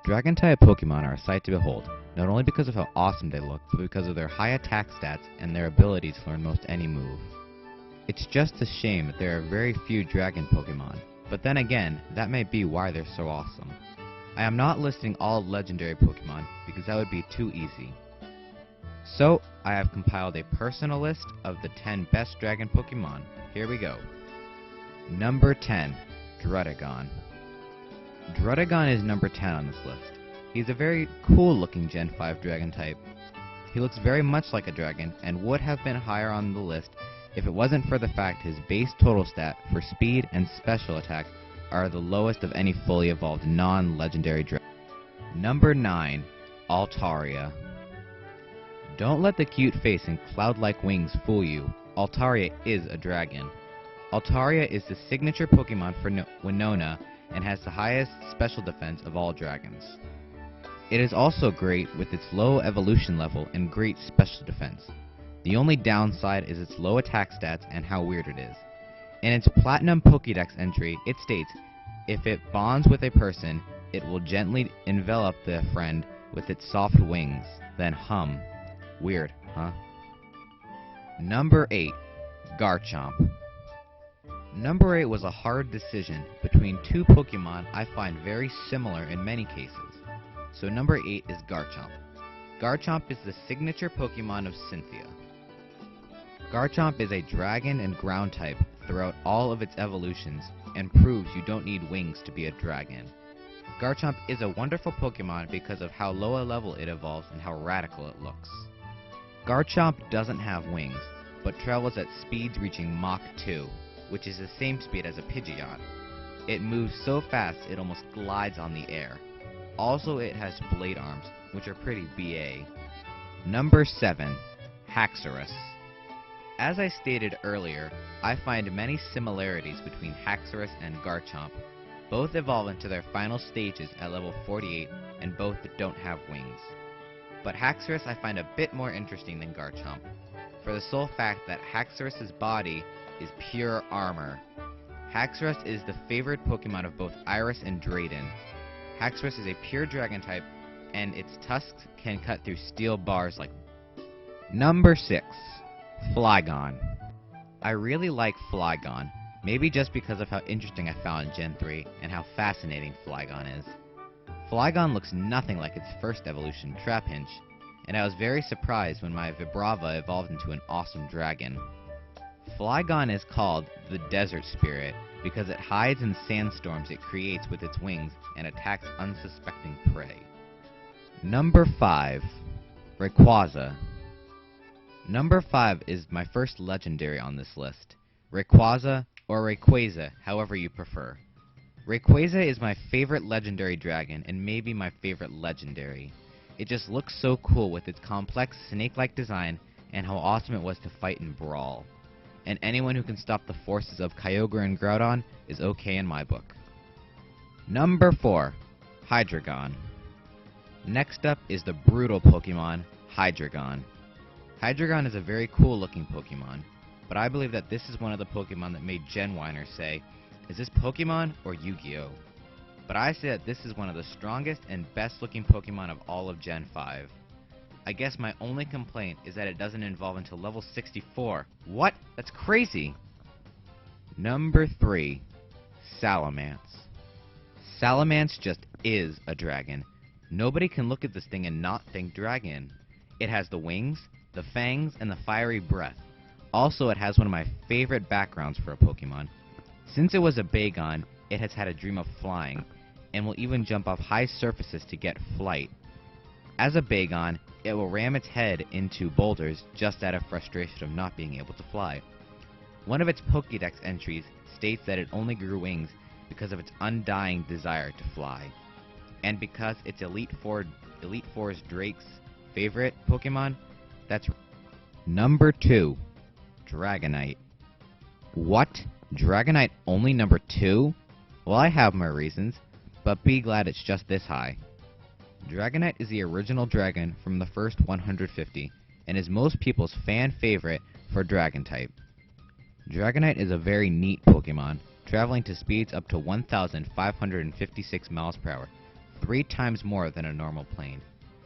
Dragon-type Pokemon are a sight to behold, not only because of how awesome they look, but because of their high attack stats and their ability to learn most any move. It's just a shame that there are very few Dragon Pokemon, but then again, that may be why they're so awesome. I am not listing all legendary Pokemon, because that would be too easy. So, I have compiled a personal list of the 10 best Dragon Pokemon. Here we go. Number 10, Druddigon. Druddigon is number 10 on this list. He's a very cool looking Gen 5 Dragon type. He looks very much like a dragon and would have been higher on the list if it wasn't for the fact his base total stat for speed and special attack are the lowest of any fully evolved non-legendary dragon. Number 9, Altaria. Don't let the cute face and cloud-like wings fool you. Altaria is a dragon. Altaria is the signature Pokemon for Winona and has the highest special defense of all dragons. It is also great with its low evolution level and great special defense. The only downside is its low attack stats and how weird it is. In its Platinum Pokédex entry, it states, if it bonds with a person, it will gently envelop the friend with its soft wings, then hum. Weird, huh? Number 8, Garchomp. Number 8 was a hard decision between two Pokemon I find very similar in many cases. So number 8 is Garchomp. Garchomp is the signature Pokemon of Cynthia. Garchomp is a dragon and ground type throughout all of its evolutions and proves you don't need wings to be a dragon. Garchomp is a wonderful Pokemon because of how low a level it evolves and how radical it looks. Garchomp doesn't have wings, but travels at speeds reaching Mach 2, which is the same speed as a Pidgeot. It moves so fast it almost glides on the air. Also, it has blade arms, which are pretty BA. Number 7, Haxorus. As I stated earlier, I find many similarities between Haxorus and Garchomp. Both evolve into their final stages at level 48, and both don't have wings. But Haxorus I find a bit more interesting than Garchomp, for the sole fact that Haxorus's body is pure armor. Haxorus is the favorite Pokemon of both Iris and Drayden. Haxorus is a pure dragon type, and its tusks can cut through steel bars like... Number 6, Flygon. I really like Flygon, maybe just because of how interesting I found Gen 3 and how fascinating Flygon is. Flygon looks nothing like its first evolution, Trapinch, and I was very surprised when my Vibrava evolved into an awesome dragon. Flygon is called the Desert Spirit because it hides in sandstorms it creates with its wings and attacks unsuspecting prey. Number 5, Rayquaza. Number 5 is my first legendary on this list. Rayquaza or Rayquaza, however you prefer. Rayquaza is my favorite legendary dragon and maybe my favorite legendary. It just looks so cool with its complex snake-like design and how awesome it was to fight and brawl. And anyone who can stop the forces of Kyogre and Groudon is okay in my book. Number 4, Hydreigon. Next up is the brutal Pokemon, Hydreigon. Hydreigon is a very cool looking Pokemon, but I believe that this is one of the Pokemon that made Gen Winers say, is this Pokemon or Yu-Gi-Oh? But I say that this is one of the strongest and best looking Pokemon of all of Gen 5. I guess my only complaint is that it doesn't evolve until level 64. What? That's crazy! Number 3, Salamence. Salamence just is a dragon. Nobody can look at this thing and not think dragon. It has the wings, the fangs, and the fiery breath. Also, it has one of my favorite backgrounds for a Pokemon. Since it was a Bagon, it has had a dream of flying, and will even jump off high surfaces to get flight. As a Bagon, it will ram its head into boulders just out of frustration of not being able to fly. One of its Pokédex entries states that it only grew wings because of its undying desire to fly. And because it's Elite Four's Drake's favorite Pokemon, that's... Number 2, Dragonite. What? Dragonite only number 2? Well, I have my reasons, but be glad it's just this high. Dragonite is the original dragon from the first 150, and is most people's fan favorite for dragon type. Dragonite is a very neat Pokemon, traveling to speeds up to 1,556 miles per hour, 3 times more than a normal plane.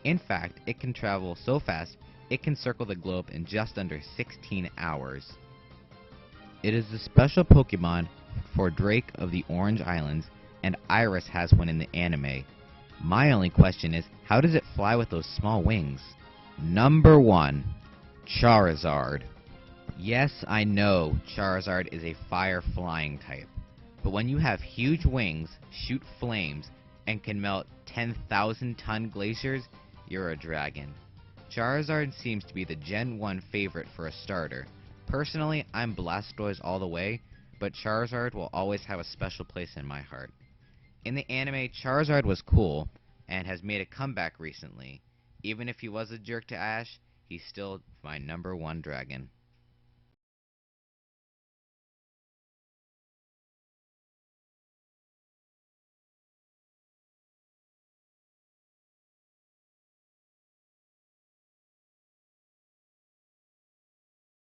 In fact, it can travel so fast, it can circle the globe in just under 16 hours. It is a special Pokemon for Drake of the Orange Islands, and Iris has one in the anime. My only question is, how does it fly with those small wings? Number 1. Charizard. Yes, I know Charizard is a fire-flying type, but when you have huge wings, shoot flames, and can melt 10,000-ton glaciers, you're a dragon. Charizard seems to be the Gen 1 favorite for a starter. Personally, I'm Blastoise all the way, but Charizard will always have a special place in my heart. In the anime, Charizard was cool, and has made a comeback recently. Even if he was a jerk to Ash, he's still my number 1 dragon.